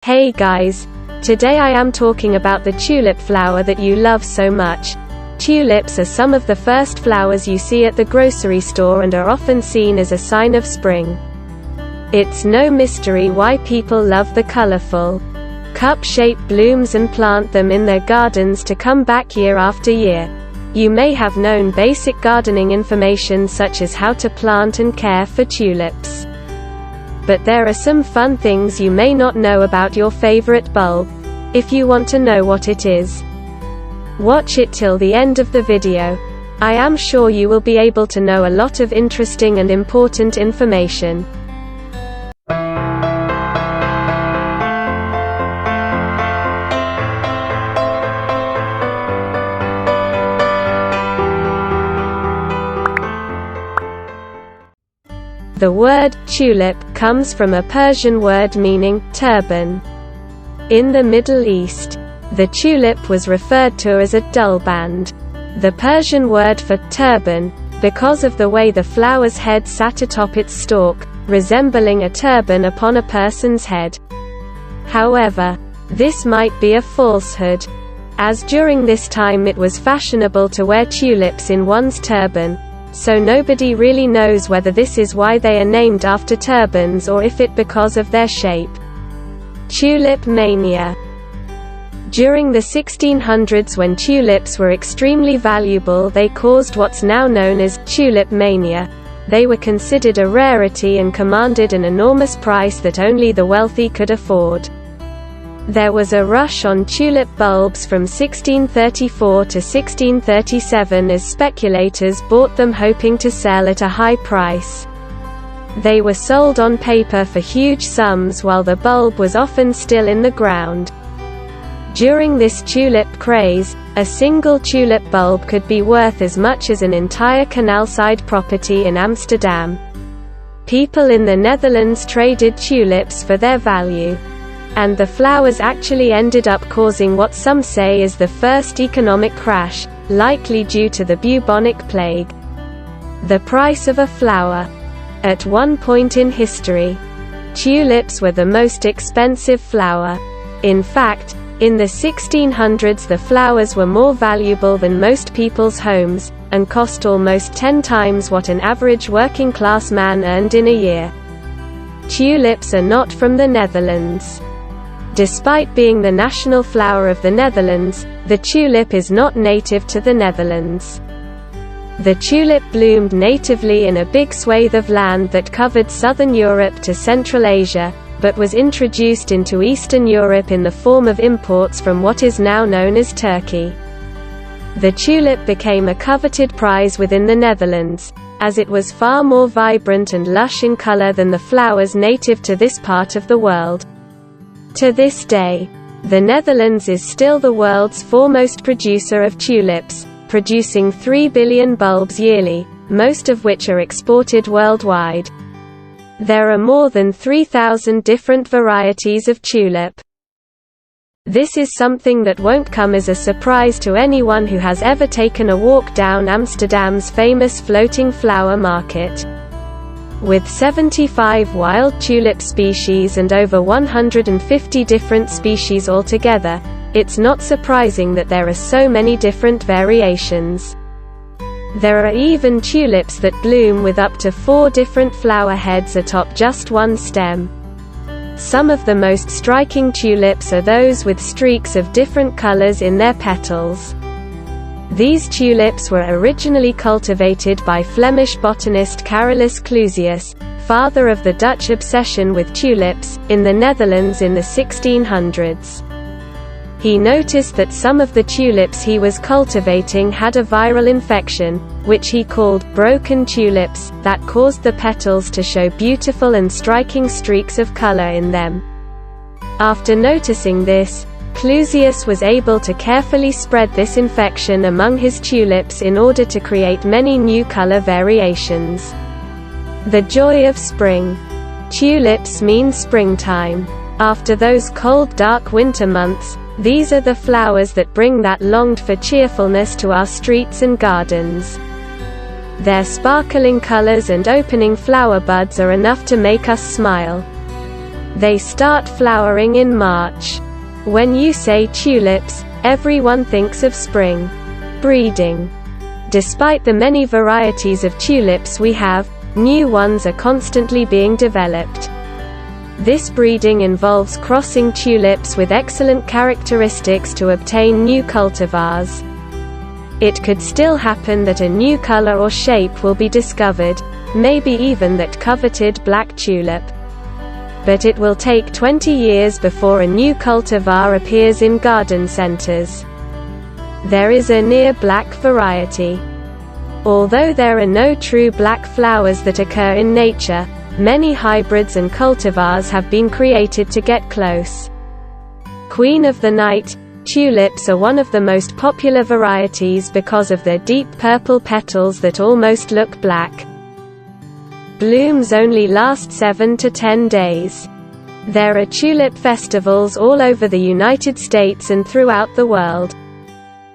Hey guys! Today I am talking about the tulip flower that you love so much. Tulips are some of the first flowers you see at the grocery store and are often seen as a sign of spring. It's no mystery why people love the colorful, cup-shaped blooms and plant them in their gardens to come back year after year. You may have known basic gardening information such as how to plant and care for tulips. But there are some fun things you may not know about your favorite bulb. If you want to know what it is, watch it till the end of the video. I am sure you will be able to know a lot of interesting and important information. The word tulip comes from a Persian word meaning turban. In the Middle East, the tulip was referred to as a tulband, the Persian word for turban, because of the way the flower's head sat atop its stalk, resembling a turban upon a person's head. However, this might be a falsehood, as during this time it was fashionable to wear tulips in one's turban. So nobody really knows whether this is why they are named after turbans or if it because of their shape. Tulip Mania. During the 1600s, when tulips were extremely valuable, they caused what's now known as Tulip Mania. They were considered a rarity and commanded an enormous price that only the wealthy could afford. There was a rush on tulip bulbs from 1634 to 1637 as speculators bought them hoping to sell at a high price. They were sold on paper for huge sums while the bulb was often still in the ground. During this tulip craze, a single tulip bulb could be worth as much as an entire canal-side property in Amsterdam. People in the Netherlands traded tulips for their value. And the flowers actually ended up causing what some say is the first economic crash, likely due to the bubonic plague. The price of a flower. At one point in history, tulips were the most expensive flower. In fact, in the 1600s the flowers were more valuable than most people's homes, and cost almost 10 times what an average working-class man earned in a year. Tulips are not from the Netherlands. Despite being the national flower of the Netherlands, the tulip is not native to the Netherlands. The tulip bloomed natively in a big swathe of land that covered southern Europe to Central Asia, but was introduced into Eastern Europe in the form of imports from what is now known as Turkey. The tulip became a coveted prize within the Netherlands, as it was far more vibrant and lush in color than the flowers native to this part of the world. To this day, the Netherlands is still the world's foremost producer of tulips, producing 3 billion bulbs yearly, most of which are exported worldwide. There are more than 3,000 different varieties of tulip. This is something that won't come as a surprise to anyone who has ever taken a walk down Amsterdam's famous floating flower market. With 75 wild tulip species and over 150 different species altogether, it's not surprising that there are so many different variations. There are even tulips that bloom with up to 4 different flower heads atop just one stem. Some of the most striking tulips are those with streaks of different colors in their petals. These tulips were originally cultivated by Flemish botanist Carolus Clusius, father of the Dutch obsession with tulips, in the Netherlands in the 1600s. He noticed that some of the tulips he was cultivating had a viral infection, which he called broken tulips, that caused the petals to show beautiful and striking streaks of color in them. After noticing this, Clusius was able to carefully spread this infection among his tulips in order to create many new color variations. The joy of spring. Tulips mean springtime. After those cold, dark winter months, these are the flowers that bring that longed-for cheerfulness to our streets and gardens. Their sparkling colors and opening flower buds are enough to make us smile. They start flowering in March. When you say tulips, everyone thinks of spring. Breeding. Despite the many varieties of tulips we have, new ones are constantly being developed. This breeding involves crossing tulips with excellent characteristics to obtain new cultivars. It could still happen that a new color or shape will be discovered, maybe even that coveted black tulip. But it will take 20 years before a new cultivar appears in garden centers. There is a near black variety. Although there are no true black flowers that occur in nature, many hybrids and cultivars have been created to get close. Queen of the Night, tulips are one of the most popular varieties because of their deep purple petals that almost look black. Blooms only last 7 to 10 days. There are tulip festivals all over the United States and throughout the world.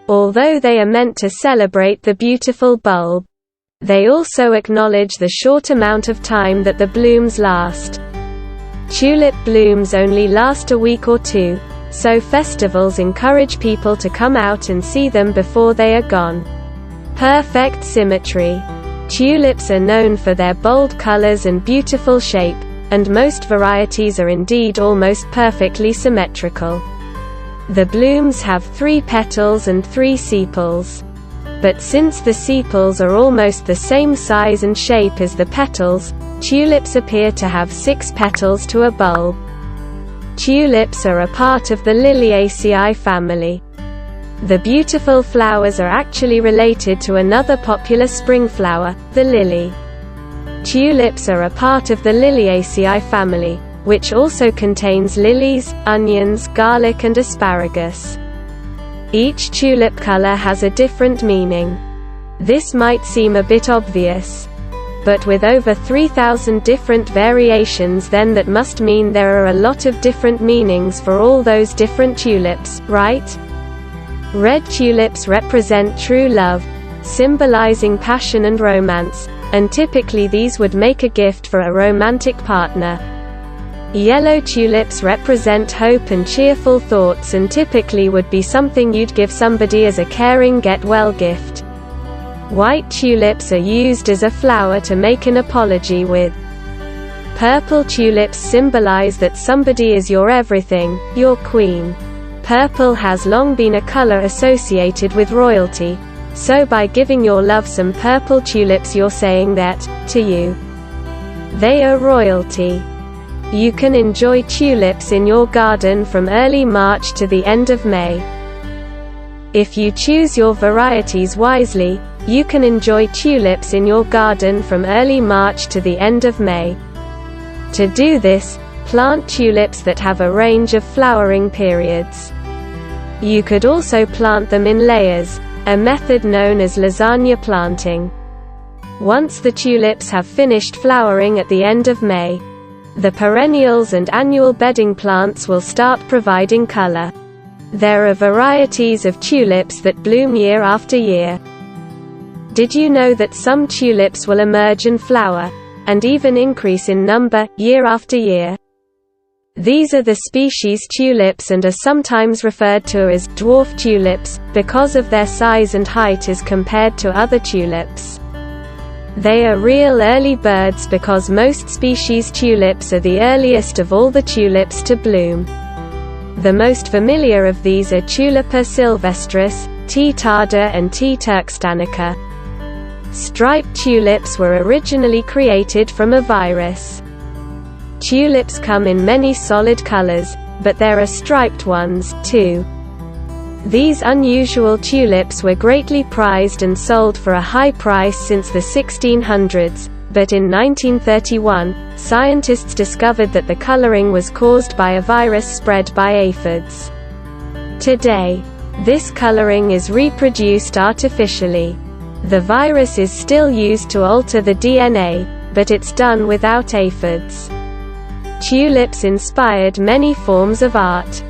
Although they are meant to celebrate the beautiful bulb, they also acknowledge the short amount of time that the blooms last. Tulip blooms only last a week or two, so festivals encourage people to come out and see them before they are gone. Perfect symmetry. Tulips are known for their bold colors and beautiful shape, and most varieties are indeed almost perfectly symmetrical. The blooms have 3 petals and 3 sepals. But since the sepals are almost the same size and shape as the petals, tulips appear to have 6 petals to a bulb. Tulips are a part of the Liliaceae family. The beautiful flowers are actually related to another popular spring flower, the lily. Tulips are a part of the Liliaceae family, which also contains lilies, onions, garlic and asparagus. Each tulip color has a different meaning. This might seem a bit obvious. But with over 3,000 different variations, then that must mean there are a lot of different meanings for all those different tulips, right? Red tulips represent true love, symbolizing passion and romance, and typically these would make a gift for a romantic partner. Yellow tulips represent hope and cheerful thoughts and typically would be something you'd give somebody as a caring get-well gift. White tulips are used as a flower to make an apology with. Purple tulips symbolize that somebody is your everything, your queen. Purple has long been a color associated with royalty, so by giving your love some purple tulips you're saying that, to you. They are royalty. You can enjoy tulips in your garden from early March to the end of May. If you choose your varieties wisely, you can enjoy tulips in your garden from early March to the end of May. To do this, plant tulips that have a range of flowering periods. You could also plant them in layers, a method known as lasagna planting. Once the tulips have finished flowering at the end of May, the perennials and annual bedding plants will start providing color. There are varieties of tulips that bloom year after year. Did you know that some tulips will emerge and flower, and even increase in number, year after year? These are the species tulips and are sometimes referred to as dwarf tulips, because of their size and height as compared to other tulips. They are real early birds because most species tulips are the earliest of all the tulips to bloom. The most familiar of these are Tulipa sylvestris, T. tarda and T. turkstanica. Striped tulips were originally created from a virus. Tulips come in many solid colors, but there are striped ones, too. These unusual tulips were greatly prized and sold for a high price since the 1600s, but in 1931, scientists discovered that the coloring was caused by a virus spread by aphids. Today, this coloring is reproduced artificially. The virus is still used to alter the DNA, but it's done without aphids. Tulips inspired many forms of art.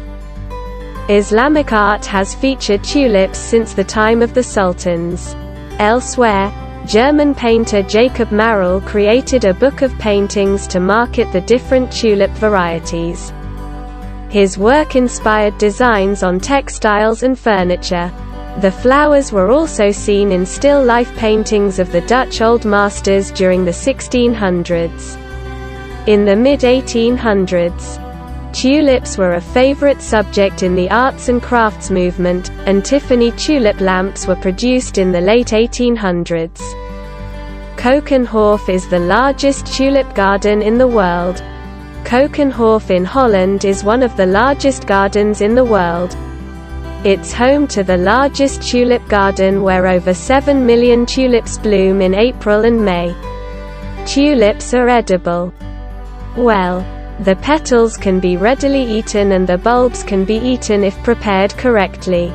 Islamic art has featured tulips since the time of the sultans. Elsewhere, German painter Jacob Marel created a book of paintings to market the different tulip varieties. His work inspired designs on textiles and furniture. The flowers were also seen in still-life paintings of the Dutch Old Masters during the 1600s. In the mid-1800s, tulips were a favorite subject in the arts and crafts movement, and Tiffany tulip lamps were produced in the late 1800s. Keukenhof is the largest tulip garden in the world. Keukenhof in Holland is one of the largest gardens in the world. It's home to the largest tulip garden where over 7 million tulips bloom in April and May. Tulips are edible. Well, the petals can be readily eaten and the bulbs can be eaten if prepared correctly.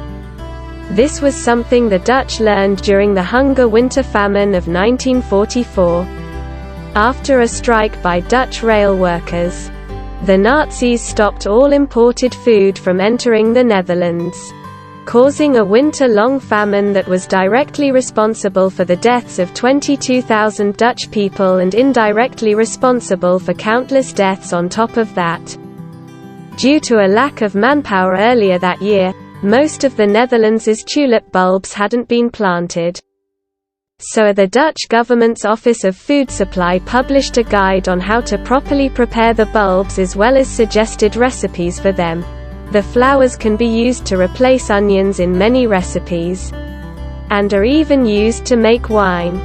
This was something the Dutch learned during the Hunger-Winter Famine of 1944. After a strike by Dutch rail workers, the Nazis stopped all imported food from entering the Netherlands, causing a winter-long famine that was directly responsible for the deaths of 22,000 Dutch people and indirectly responsible for countless deaths on top of that. Due to a lack of manpower earlier that year, most of the Netherlands' tulip bulbs hadn't been planted. So the Dutch government's Office of Food Supply published a guide on how to properly prepare the bulbs as well as suggested recipes for them. The flowers can be used to replace onions in many recipes, and are even used to make wine.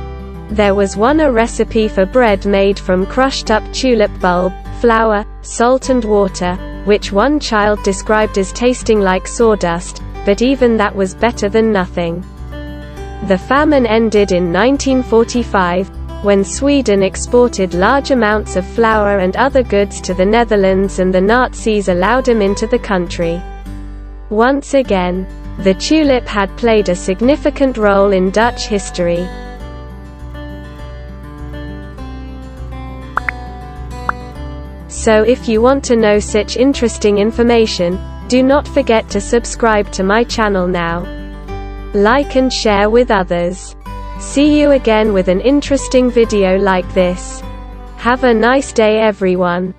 There was a recipe for bread made from crushed up tulip bulb, flour, salt and water, which one child described as tasting like sawdust, but even that was better than nothing. The famine ended in 1945, when Sweden exported large amounts of flour and other goods to the Netherlands and the Nazis allowed them into the country. Once again, the tulip had played a significant role in Dutch history. So if you want to know such interesting information, do not forget to subscribe to my channel now. Like and share with others. See you again with an interesting video like this. Have a nice day everyone.